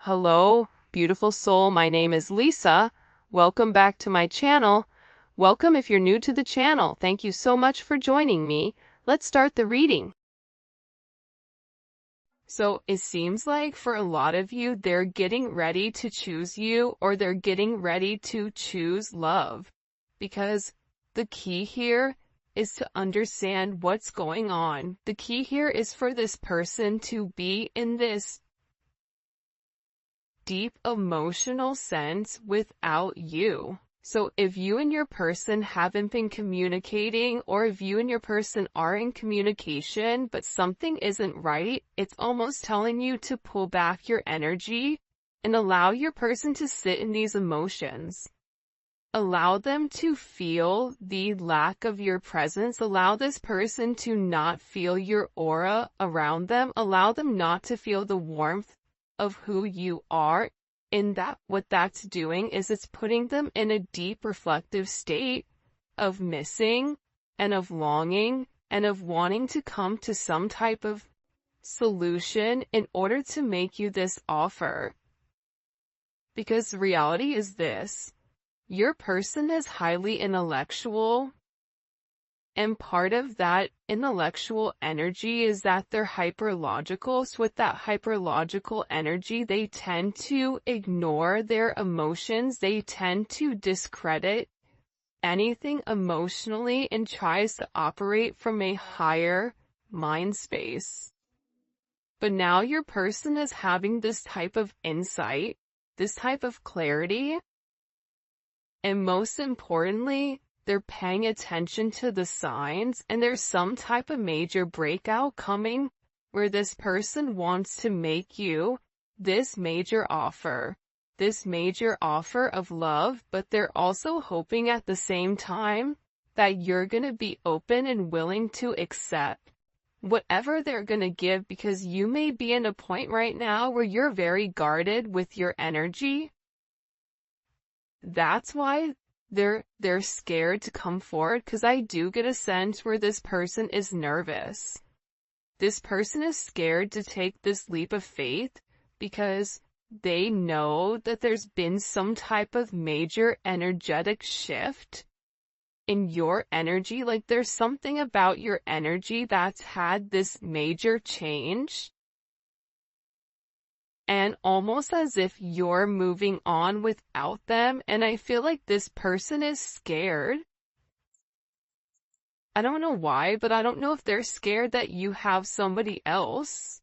Hello, beautiful soul. My name is Lisa. Welcome back to my channel. Welcome if you're new to the channel. Thank you so much for joining me. Let's start the reading. So it seems like for a lot of you, they're getting ready to choose you, or they're getting ready to choose love, because the key here is to understand what's going on. The key here is for this person to be in this deep emotional sense without you. So if you and your person haven't been communicating, or if you and your person are in communication but something isn't right, it's almost telling you to pull back your energy and allow your person to sit in these emotions. Allow them to feel the lack of your presence. Allow this person to not feel your aura around them. Allow them not to feel the warmth of who you are. In that, what that's doing is it's putting them in a deep reflective state of missing and of longing and of wanting to come to some type of solution in order to make you this offer. Because reality is this: your person is highly intellectual, and part of that intellectual energy is that they're hyperlogical. So with that hyperlogical energy, they tend to ignore their emotions. They tend to discredit anything emotionally and tries to operate from a higher mind space. But now your person is having this type of insight, this type of clarity, and most importantly, they're paying attention to the signs, and there's some type of major breakout coming where this person wants to make you this major offer of love, but they're also hoping at the same time that you're going to be open and willing to accept whatever they're going to give, because you may be in a point right now where you're very guarded with your energy. That's why they're scared to come forward, because I do get a sense where this person is nervous. This person is scared to take this leap of faith because they know that there's been some type of major energetic shift in your energy. Like there's something about your energy that's had this major change. And almost as if you're moving on without them. And I feel like this person is scared. I don't know why, but I don't know if they're scared that you have somebody else,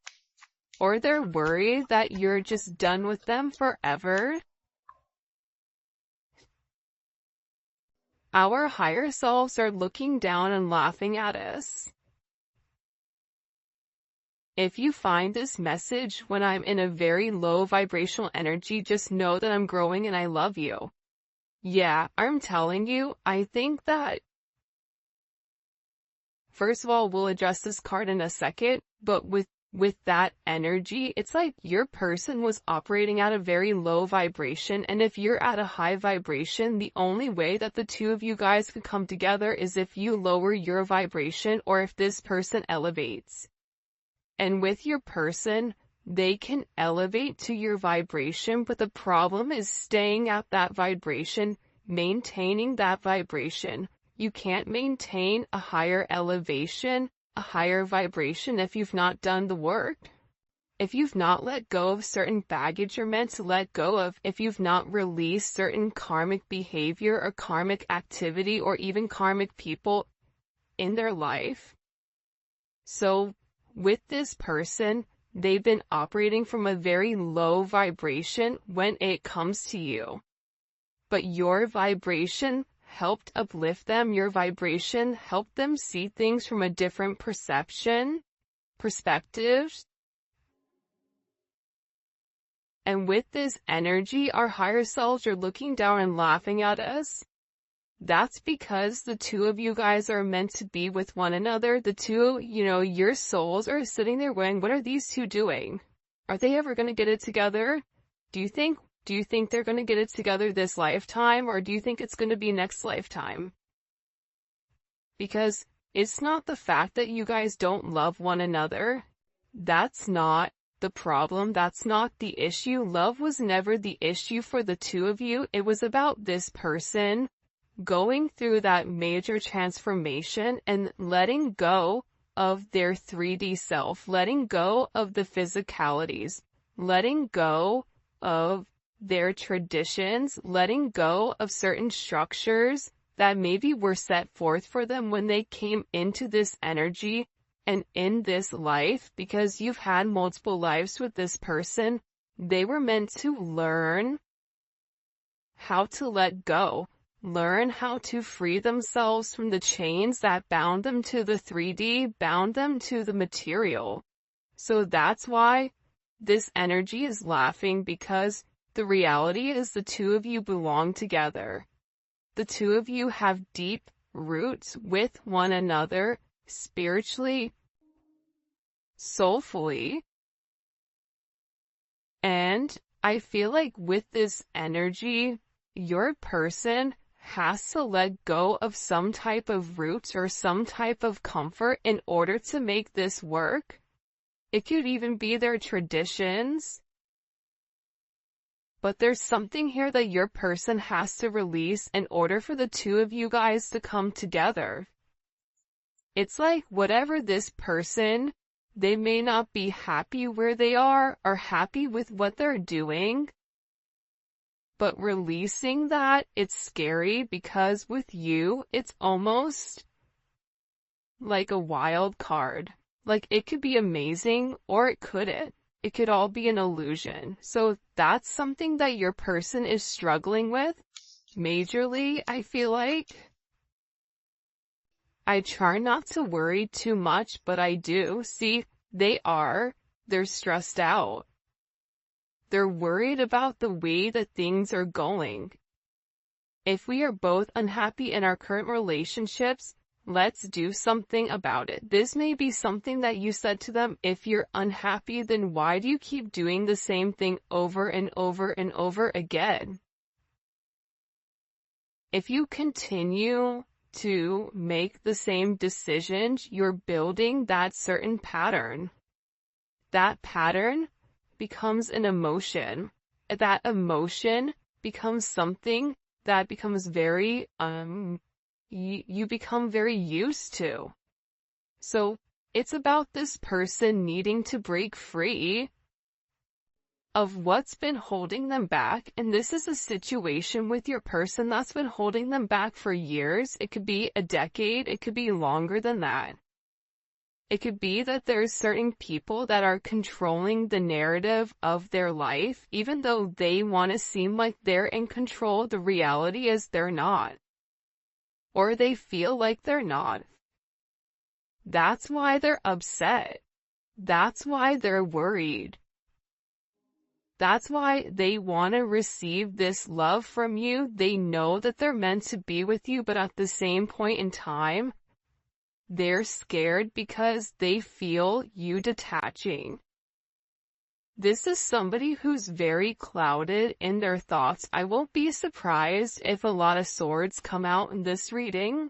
or they're worried that you're just done with them forever. Our higher selves are looking down and laughing at us. If you find this message when I'm in a very low vibrational energy, just know that I'm growing and I love you. Yeah, I'm telling you, I think that, first of all, we'll address this card in a second, but with that energy, it's like your person was operating at a very low vibration, and if you're at a high vibration, the only way that the two of you guys could come together is if you lower your vibration, or if this person elevates. And with your person, they can elevate to your vibration, but the problem is staying at that vibration, maintaining that vibration. You can't maintain a higher elevation, a higher vibration, if you've not done the work. If you've not let go of certain baggage you're meant to let go of, if you've not released certain karmic behavior or karmic activity or even karmic people in their life. So with this person, they've been operating from a very low vibration when it comes to you. But your vibration helped uplift them. Your vibration helped them see things from a different perspective. And with this energy, our higher selves are looking down and laughing at us. That's because the two of you guys are meant to be with one another. The two, your souls are sitting there going, what are these two doing? Are they ever going to get it together? Do you think they're going to get it together this lifetime, or do you think it's going to be next lifetime? Because it's not the fact that you guys don't love one another. That's not the problem. That's not the issue. Love was never the issue for the two of you. It was about this person going through that major transformation and letting go of their 3D self, letting go of the physicalities, letting go of their traditions, letting go of certain structures that maybe were set forth for them when they came into this energy and in this life, because you've had multiple lives with this person. They were meant to learn how to let go, learn how to free themselves from the chains that bound them to the 3D, bound them to the material. So that's why this energy is laughing, because the reality is the two of you belong together. The two of you have deep roots with one another, spiritually, soulfully. And I feel like with this energy, your person has to let go of some type of roots or some type of comfort in order to make this work. It could even be their traditions. But there's something here that your person has to release in order for the two of you guys to come together. It's like whatever this person, they may not be happy where they are or happy with what they're doing. But releasing that, it's scary, because with you, it's almost like a wild card. Like, it could be amazing or it couldn't. It could all be an illusion. So that's something that your person is struggling with majorly, I feel like. I try not to worry too much, but I do. See, they're stressed out. They're worried about the way that things are going. If we are both unhappy in our current relationships, let's do something about it. This may be something that you said to them. If you're unhappy, then why do you keep doing the same thing over and over and over again? If you continue to make the same decisions, you're building that certain pattern. That pattern becomes an emotion. That emotion becomes something that becomes very, you become very used to. So it's about this person needing to break free of what's been holding them back. And this is a situation with your person that's been holding them back for years. It could be a decade. It could be longer than that. It could be that there's certain people that are controlling the narrative of their life, even though they want to seem like they're in control. The reality is they're not. Or they feel like they're not. That's why they're upset. That's why they're worried. That's why they want to receive this love from you. They know that they're meant to be with you, but at the same point in time, they're scared because they feel you detaching. This is somebody who's very clouded in their thoughts. I won't be surprised if a lot of swords come out in this reading.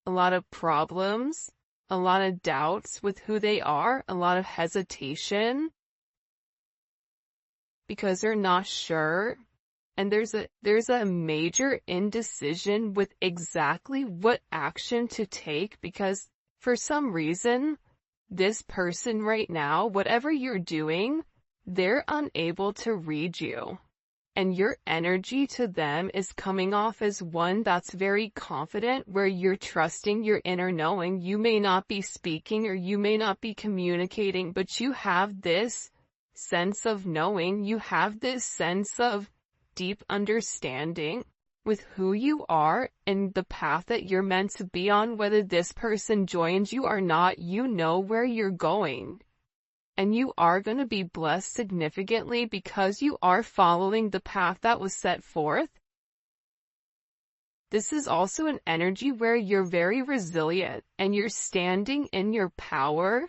A lot of problems, a lot of doubts with who they are, a lot of hesitation, because they're not sure. And there's a major indecision with exactly what action to take, because for some reason, this person right now, whatever you're doing, they're unable to read you. And your energy to them is coming off as one that's very confident, where you're trusting your inner knowing. You may not be speaking or you may not be communicating, but you have this sense of knowing. You have this sense of deep understanding with who you are and the path that you're meant to be on. Whether this person joins you or not, you know where you're going. And you are going to be blessed significantly because you are following the path that was set forth. This is also an energy where you're very resilient and you're standing in your power.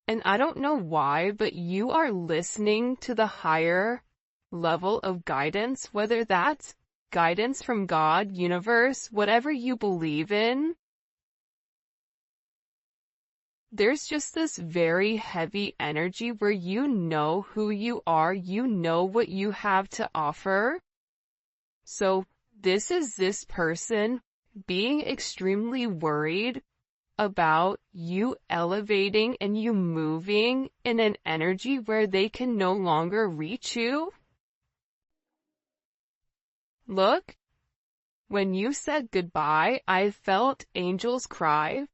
And I don't know why, but you are listening to the higher level of guidance, whether that's guidance from God, universe, whatever you believe in. there's just this very heavy energy where you know who you are, you know what you have to offer. So this is this person being extremely worried about you elevating and you moving in an energy where they can no longer reach you. Look, when you said goodbye, I felt angels cry.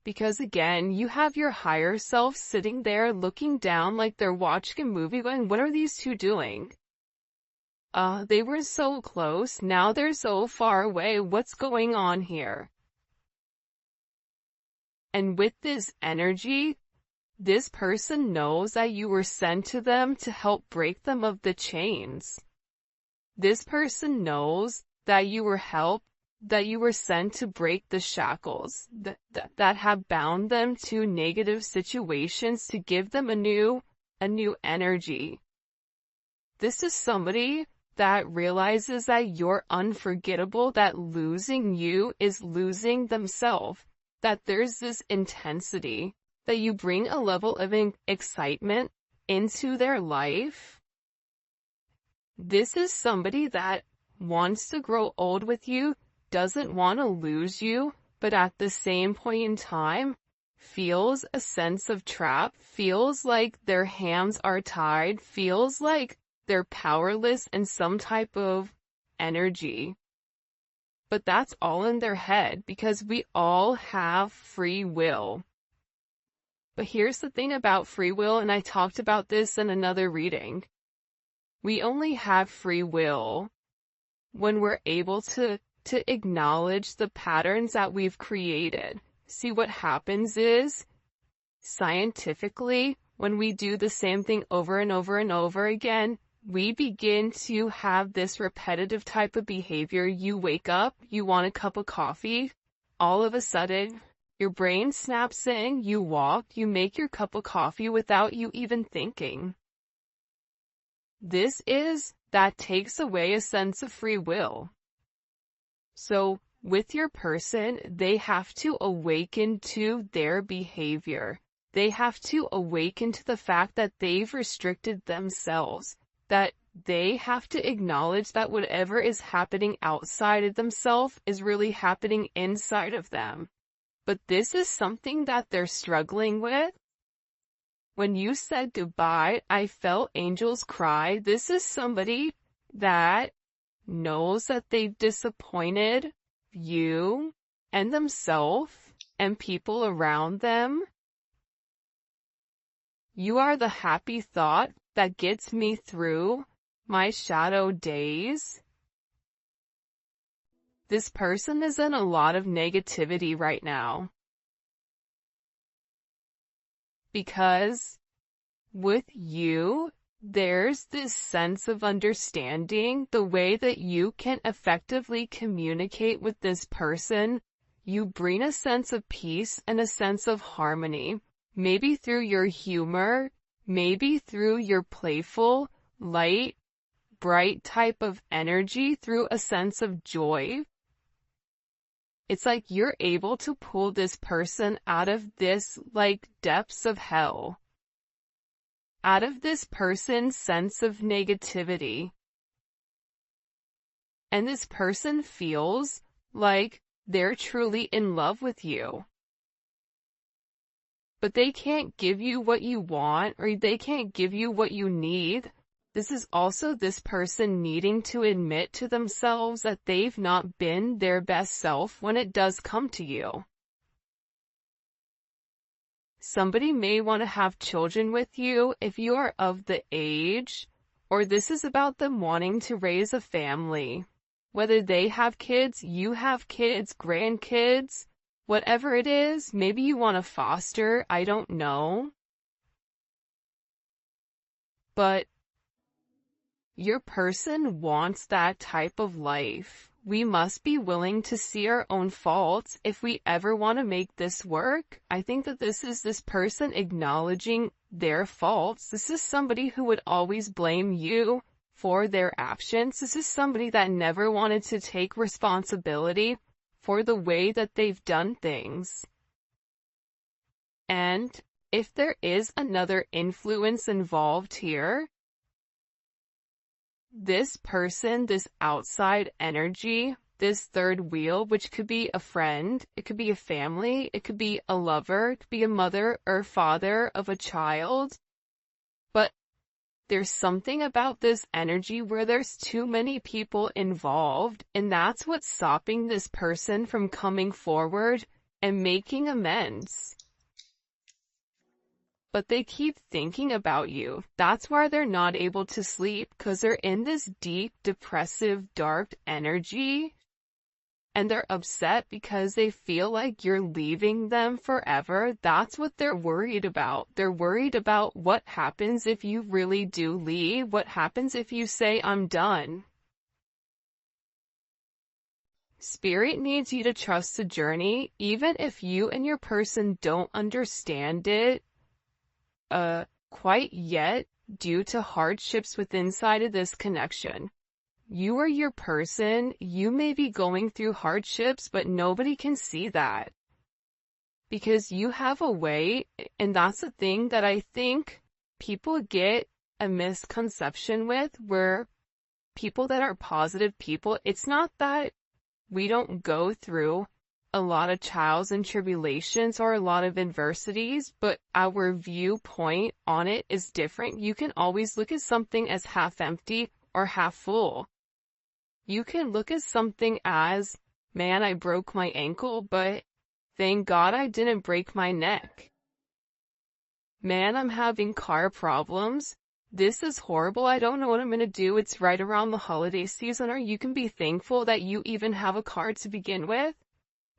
Because again, you have your higher self sitting there looking down like they're watching a movie going, what are these two doing? They were so close, now they're so far away, what's going on here? And with this energy, this person knows that you were sent to them to help break them of the chains. This person knows that you were sent to break the shackles that have bound them to negative situations, to give them a new energy. This is somebody that realizes that you're unforgettable, that losing you is losing themselves, that there's this intensity, that you bring a level of excitement into their life. This is somebody that wants to grow old with you, doesn't want to lose you, but at the same point in time, feels a sense of trap, feels like their hands are tied, feels like they're powerless in some type of energy. But that's all in their head, because we all have free will. But here's the thing about free will, and I talked about this in another reading. We only have free will when we're able to acknowledge the patterns that we've created. See, what happens is, scientifically, when we do the same thing over and over and over again, we begin to have this repetitive type of behavior. You wake up, you want a cup of coffee, all of a sudden, your brain snaps in, you walk, you make your cup of coffee without you even thinking. That takes away a sense of free will. So, with your person, they have to awaken to their behavior. They have to awaken to the fact that they've restricted themselves, that they have to acknowledge that whatever is happening outside of themselves is really happening inside of them. But this is something that they're struggling with. When you said goodbye, I felt angels cry. This is somebody that knows that they've disappointed you and themselves and people around them. You are the happy thought that gets me through my shadow days. This person is in a lot of negativity right now. Because with you, there's this sense of understanding, the way that you can effectively communicate with this person. You bring a sense of peace and a sense of harmony, maybe through your humor, maybe through your playful, light, bright type of energy, through a sense of joy. It's like you're able to pull this person out of this, like, depths of hell. Out of this person's sense of negativity. And this person feels like they're truly in love with you. But they can't give you what you want, or they can't give you what you need. This is also this person needing to admit to themselves that they've not been their best self when it does come to you. Somebody may want to have children with you if you are of the age, or this is about them wanting to raise a family. Whether they have kids, you have kids, grandkids, whatever it is, maybe you want to foster, I don't know. But your person wants that type of life. We must be willing to see our own faults if we ever want to make this work. I think that this is this person acknowledging their faults. This is somebody who would always blame you for their actions. This is somebody that never wanted to take responsibility for the way that they've done things. And if there is another influence involved here, this person, this outside energy, this third wheel, which could be a friend, it could be a family, it could be a lover, it could be a mother or father of a child. But there's something about this energy where there's too many people involved, and that's what's stopping this person from coming forward and making amends. But they keep thinking about you. That's why they're not able to sleep, because they're in this deep, depressive, dark energy. And they're upset because they feel like you're leaving them forever. That's what they're worried about. They're worried about what happens if you really do leave. What happens if you say, I'm done? Spirit needs you to trust the journey, even if you and your person don't understand it quite yet due to hardships within inside of this connection. You or your person, you may be going through hardships, but nobody can see that. Because you have a way, and that's the thing that I think people get a misconception with, where people that are positive people, it's not that we don't go through a lot of trials and tribulations or a lot of adversities, but our viewpoint on it is different. You can always look at something as half empty or half full. You can look at something as, man, I broke my ankle, but thank God I didn't break my neck. Man, I'm having car problems. This is horrible. I don't know what I'm going to do. It's right around the holiday season. Or you can be thankful that you even have a car to begin with.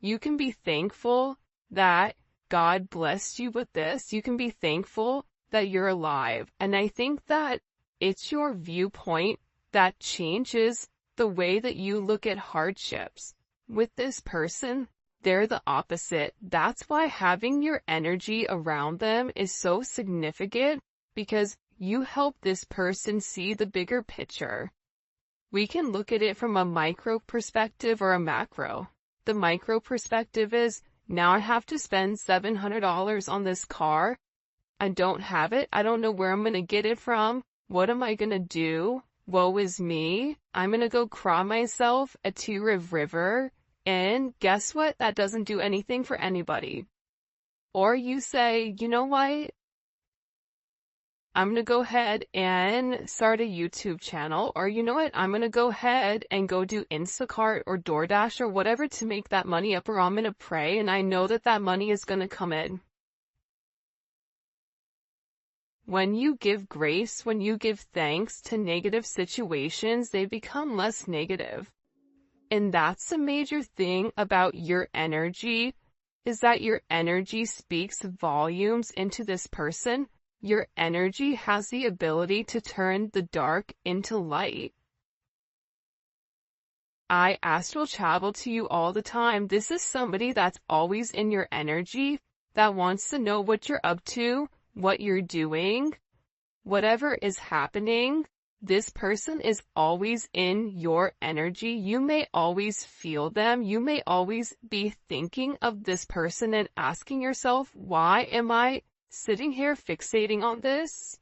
You can be thankful that God blessed you with this. You can be thankful that you're alive. And I think that it's your viewpoint that changes the way that you look at hardships. With this person, they're the opposite. That's why having your energy around them is so significant, because you help this person see the bigger picture. We can look at it from a micro perspective or a macro. The micro perspective is, now I have to spend $700 on this car. I don't have it. I don't know where I'm going to get it from. What am I going to do? Woe is me. I'm going to go cry myself at Two River. And guess what? That doesn't do anything for anybody. Or you say, you know what? I'm going to go ahead and start a YouTube channel. Or you know what? I'm going to go ahead and go do Instacart or DoorDash or whatever to make that money up, or I'm going to pray and I know that that money is going to come in. When you give grace, when you give thanks to negative situations, they become less negative. And that's a major thing about your energy, is that your energy speaks volumes into this person. Your energy has the ability to turn the dark into light. I astral travel to you all the time. This is somebody that's always in your energy, that wants to know what you're up to, what you're doing, whatever is happening. This person is always in your energy. You may always feel them. You may always be thinking of this person and asking yourself, why am I sitting here fixating on this?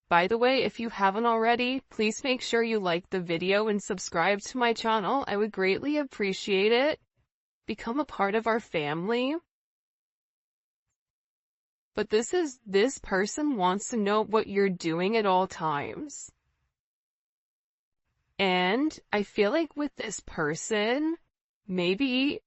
By the way, if you haven't already, please make sure you like the video and subscribe to my channel. I would greatly appreciate it. Become a part of our family. But this person wants to know what you're doing at all times. And I feel like with this person, maybe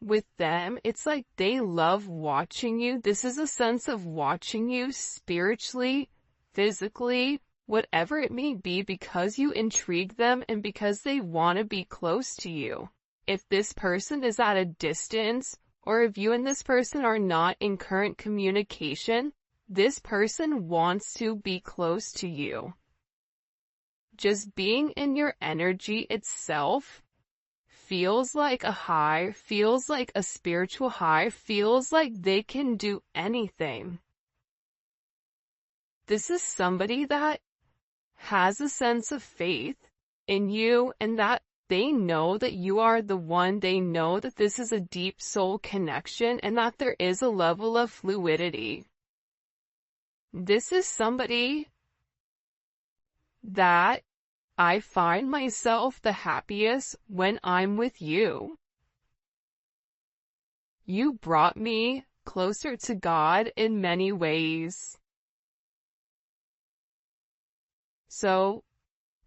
with them, it's like they love watching you. This is a sense of watching you spiritually, physically, whatever it may be, because you intrigue them and because they want to be close to you. If this person is at a distance, or if you and this person are not in current communication, this person wants to be close to you. Just being in your energy itself feels like a high, feels like a spiritual high, feels like they can do anything. This is somebody that has a sense of faith in you, and that They know that you are the one. They know that this is a deep soul connection and that there is a level of fluidity. This is somebody that I find myself the happiest when I'm with you. You brought me closer to God in many ways. So,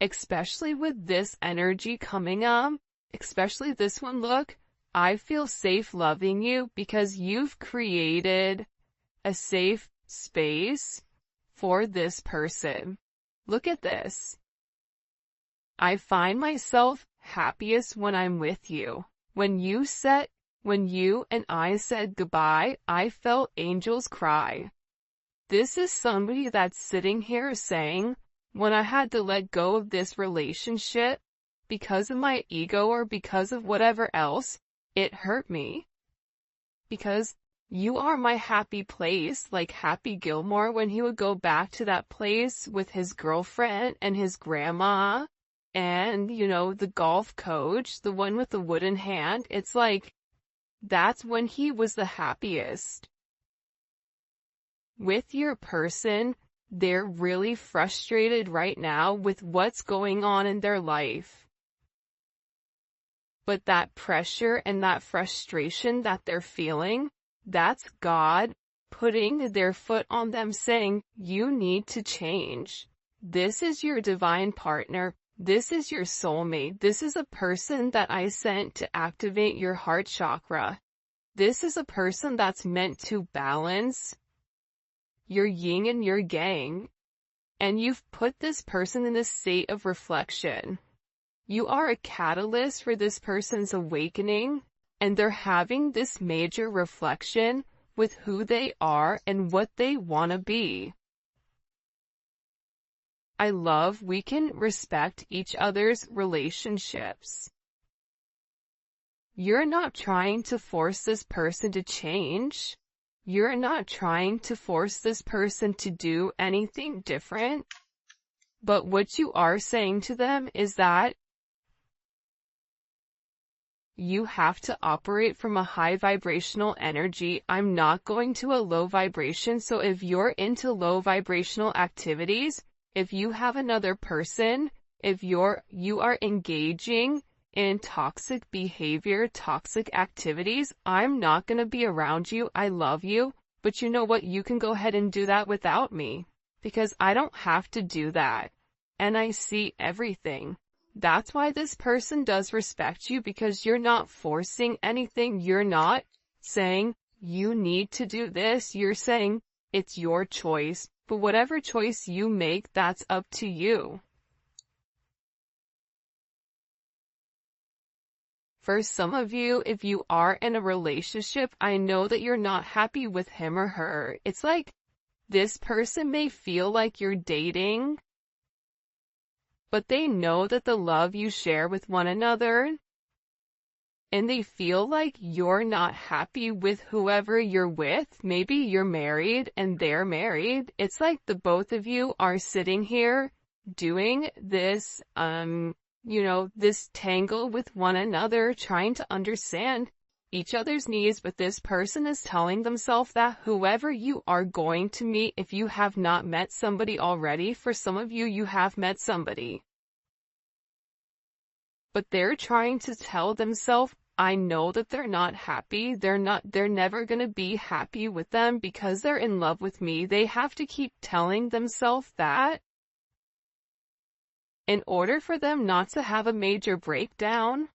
especially with this energy coming up, especially this one, look, I feel safe loving you because you've created a safe space for this person. Look at this. I find myself happiest when I'm with you. When you and I said goodbye, I felt angels cry. This is somebody that's sitting here saying, when I had to let go of this relationship because of my ego or because of whatever else, it hurt me. Because you are my happy place, like Happy Gilmore when he would go back to that place with his girlfriend and his grandma and, the golf coach, the one with the wooden hand. It's like, that's when he was the happiest. With your person, they're really frustrated right now with what's going on in their life. But that pressure and that frustration that they're feeling, that's God putting their foot on them saying, you need to change. This is your divine partner. This is your soulmate. This is a person that I sent to activate your heart chakra. This is a person that's meant to balance your yin and your yang. And you've put this person in a state of reflection. You are a catalyst for this person's awakening, and they're having this major reflection with who they are and what they want to be. I love we can respect each other's relationships. You're not trying to force this person to change. You're not trying to force this person to do anything different. But what you are saying to them is that you have to operate from a high vibrational energy. I'm not going to a low vibration. So if you're into low vibrational activities, if you have another person, if you are engaging in toxic behavior, toxic activities, I'm not going to be around you. I love you, but you know what? You can go ahead and do that without me because I don't have to do that. And I see everything. That's why this person does respect you, because you're not forcing anything. You're not saying you need to do this. You're saying it's your choice. But whatever choice you make, that's up to you. For some of you, if you are in a relationship, I know that you're not happy with him or her. It's like this person may feel like you're dating, but they know that the love you share with one another, and they feel like you're not happy with whoever you're with. Maybe you're married and they're married. It's like the both of you are sitting here doing this, this tangle with one another, trying to understand each other's needs, but this person is telling themselves that whoever you are going to meet, if you have not met somebody already, for some of you, you have met somebody. But they're trying to tell themselves, I know that they're not happy. They're never going to be happy with them because they're in love with me. They have to keep telling themselves that in order for them not to have a major breakdown.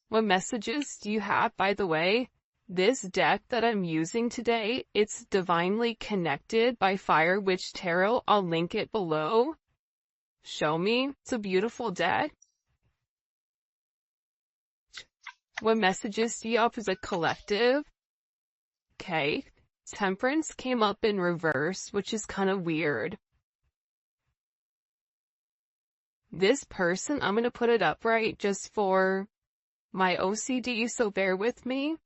What messages do you have, by the way? This deck that I'm using today, it's Divinely Connected by Fire Witch Tarot. I'll link it below. Show me. It's a beautiful deck. What messages do you have as a collective? Okay. Temperance came up in reverse, which is kind of weird. This person, I'm going to put it upright just for my OCD, so bear with me.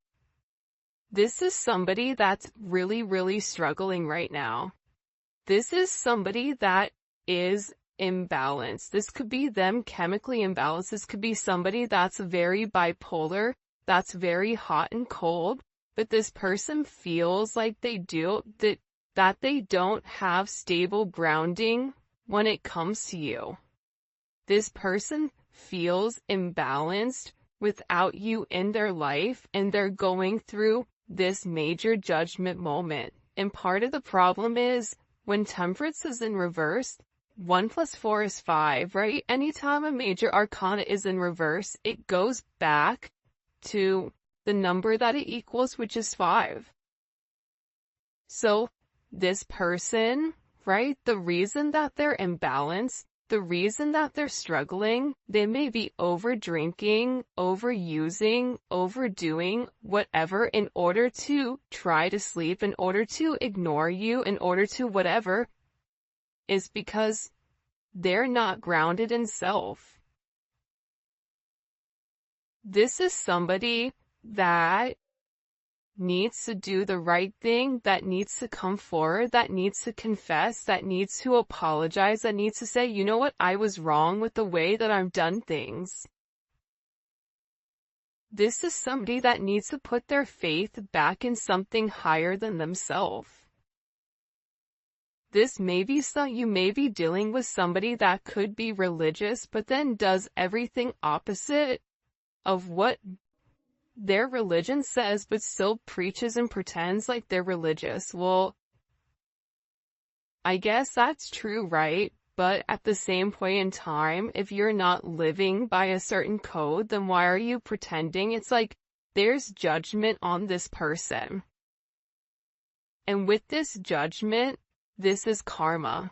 This is somebody that's really, really struggling right now. This is somebody that is imbalanced. This could be them chemically imbalanced. This could be somebody that's very bipolar, that's very hot and cold, but this person feels like that they don't have stable grounding when it comes to you. This person feels imbalanced without you in their life, and they're going through this major judgment moment. And part of the problem is when Temperance is in reverse, 1 + 4 is 5, right? Anytime a major arcana is in reverse, it goes back to the number that it equals, which is 5. So this person, right, the reason that they're imbalanced, the reason that they're struggling, they may be over drinking, overusing, overdoing, whatever, in order to try to sleep, in order to ignore you, in order to whatever, is because they're not grounded in self. This is somebody that needs to do the right thing, that needs to come forward, that needs to confess, that needs to apologize, that needs to say, you know what, I was wrong with the way that I've done things. This is somebody that needs to put their faith back in something higher than themselves. You may be dealing with somebody that could be religious, but then does everything opposite of what their religion says, but still preaches and pretends like they're religious. Well, I guess that's true, right? But at the same point in time, if you're not living by a certain code, then why are you pretending? It's like there's judgment on this person. And with this judgment, this is karma.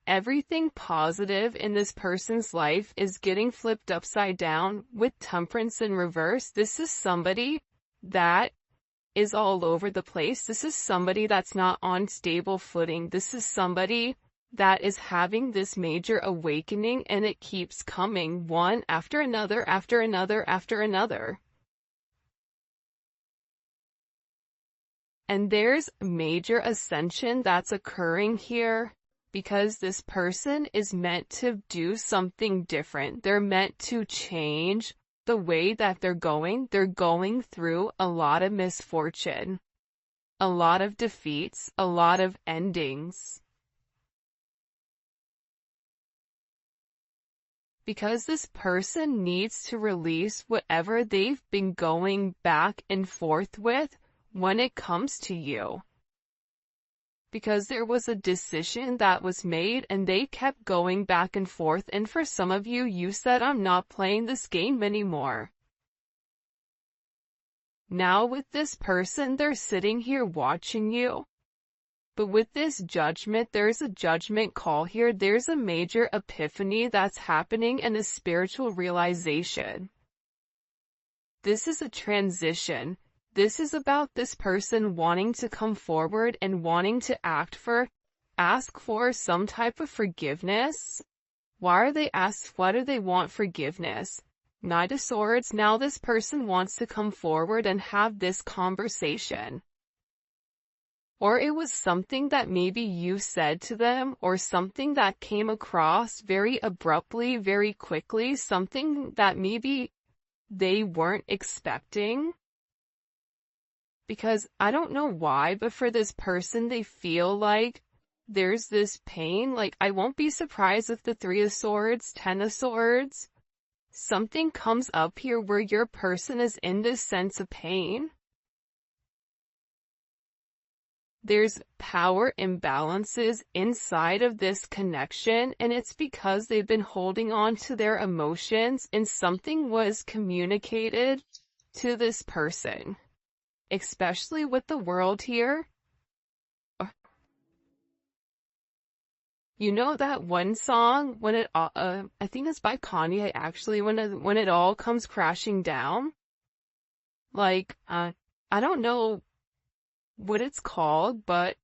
Everything positive in this person's life is getting flipped upside down with Temperance in reverse. This is somebody that is all over the place. This is somebody that's not on stable footing. This is somebody that is having this major awakening, and it keeps coming one after another, after another, after another. And there's major ascension that's occurring here, because this person is meant to do something different. They're meant to change the way that they're going. They're going through a lot of misfortune, a lot of defeats, a lot of endings. Because this person needs to release whatever they've been going back and forth with when it comes to you. Because there was a decision that was made and they kept going back and forth, and for some of you, you said, I'm not playing this game anymore. Now with this person, they're sitting here watching you. But with this judgment, there's a judgment call here. There's a major epiphany that's happening and a spiritual realization. This is a transition. This is about this person wanting to come forward and wanting to ask for some type of forgiveness. Why do they want forgiveness? Knight of Swords. Now this person wants to come forward and have this conversation. Or it was something that maybe you said to them, or something that came across very abruptly, very quickly, something that maybe they weren't expecting. Because I don't know why, but for this person, they feel like there's this pain. Like, I won't be surprised if the 3 of Swords, 10 of Swords, something comes up here where your person is in this sense of pain. There's power imbalances inside of this connection, and it's because they've been holding on to their emotions, and something was communicated to this person. Especially with the World here. You know that one song, I think it's by Kanye actually, when it all comes crashing down? Like, I don't know what it's called, but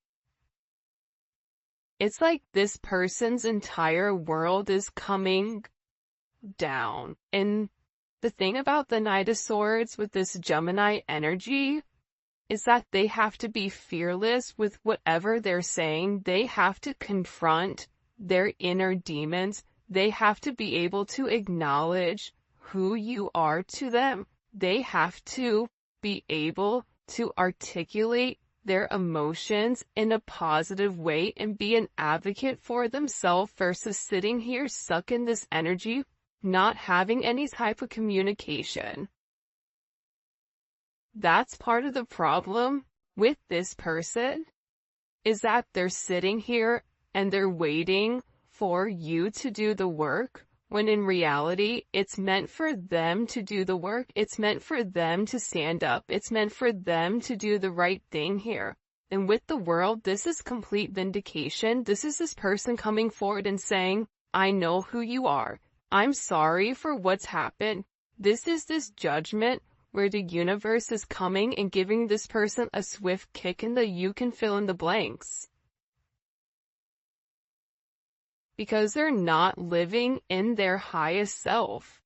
it's like this person's entire world is coming down. And the thing about the Knight of Swords with this Gemini energy is that they have to be fearless with whatever they're saying. They have to confront their inner demons. They have to be able to acknowledge who you are to them. They have to be able to articulate their emotions in a positive way and be an advocate for themselves versus sitting here stuck in this energy, not having any type of communication. That's part of the problem with this person, is that they're sitting here and they're waiting for you to do the work, when in reality, it's meant for them to do the work. It's meant for them to stand up. It's meant for them to do the right thing here. And with the world, this is complete vindication. This is this person coming forward and saying, I know who you are. I'm sorry for what's happened. This is this judgment where the universe is coming and giving this person a swift kick in the you can fill in the blanks. Because they're not living in their highest self.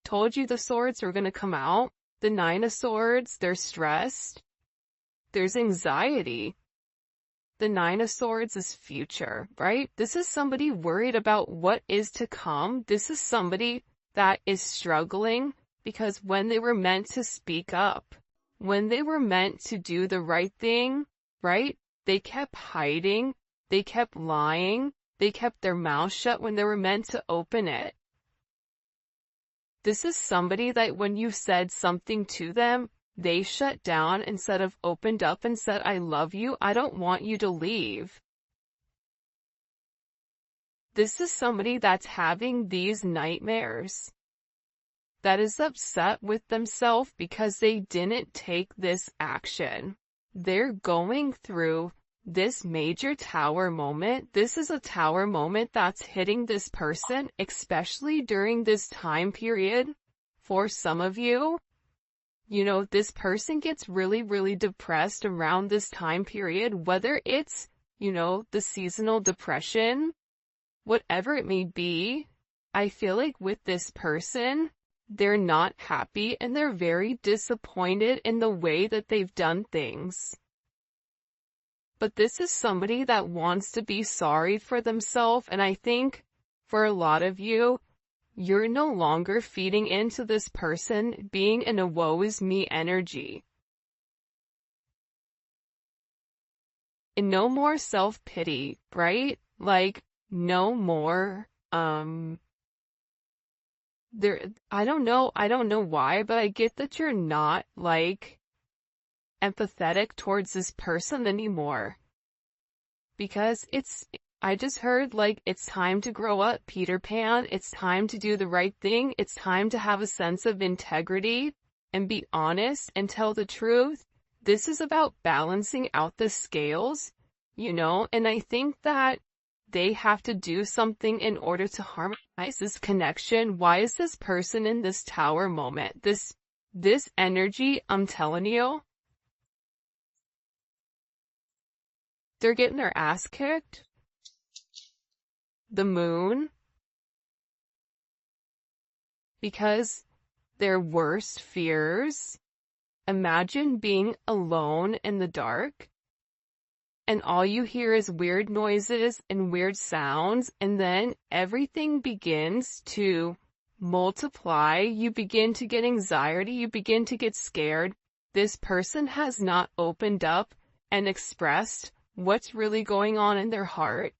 Told you the swords were going to come out. The 9 of Swords, they're stressed. There's anxiety. The 9 of Swords is future, right? This is somebody worried about what is to come. This is somebody that is struggling because when they were meant to speak up, when they were meant to do the right thing, right? They kept hiding. They kept lying. They kept their mouth shut when they were meant to open it. This is somebody that when you said something to them, they shut down instead of opened up and said, I love you, I don't want you to leave. This is somebody that's having these nightmares, that is upset with themselves because they didn't take this action. They're going through this major tower moment. This is a tower moment that's hitting this person, especially during this time period. For some of you, you know, this person gets really, really depressed around this time period, whether it's, you know, the seasonal depression, whatever it may be. I feel like with this person, they're not happy and they're very disappointed in the way that they've done things. But this is somebody that wants to be sorry for themselves, and I think for a lot of you, you're no longer feeding into this person being in a woe is me energy. And no more self-pity, right? Like, no more, I don't know why, but I get that you're not, like, empathetic towards this person anymore. Because I just heard, like, it's time to grow up, Peter Pan. It's time to do the right thing. It's time to have a sense of integrity and be honest and tell the truth. This is about balancing out the scales, you know, and I think that they have to do something in order to harmonize this connection. Why is this person in this tower moment? This energy, I'm telling you, they're getting their ass kicked. The Moon. Because their worst fears. Imagine being alone in the dark. And all you hear is weird noises and weird sounds. And then everything begins to multiply. You begin to get anxiety. You begin to get scared. This person has not opened up and expressed what's really going on in their heart.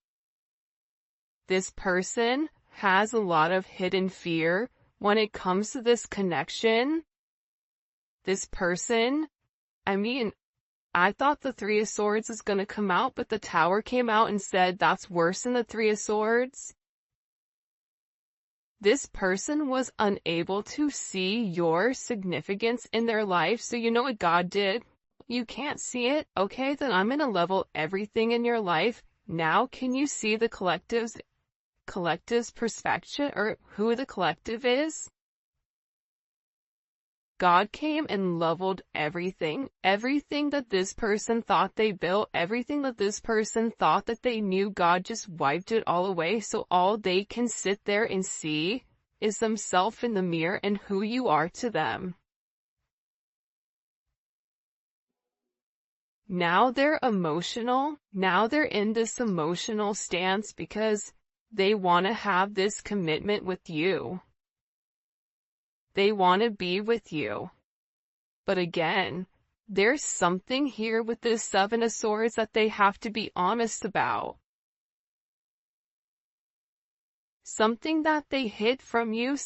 This person has a lot of hidden fear when it comes to this connection. This person, I mean, I thought the 3 of Swords is going to come out, but the Tower came out and said that's worse than the 3 of Swords. This person was unable to see your significance in their life, so you know what God did? You can't see it? Okay, then I'm going to level everything in your life. Now can you see the collective's perspective, or who the collective is? God came and leveled everything. Everything that this person thought they built, everything that this person thought that they knew, God just wiped it all away, so all they can sit there and see is themselves in the mirror and who you are to them. Now they're emotional. Now they're in this emotional stance because they want to have this commitment with you. They want to be with you. But again, there's something here with this Seven of Swords that they have to be honest about. Something that they hid from you,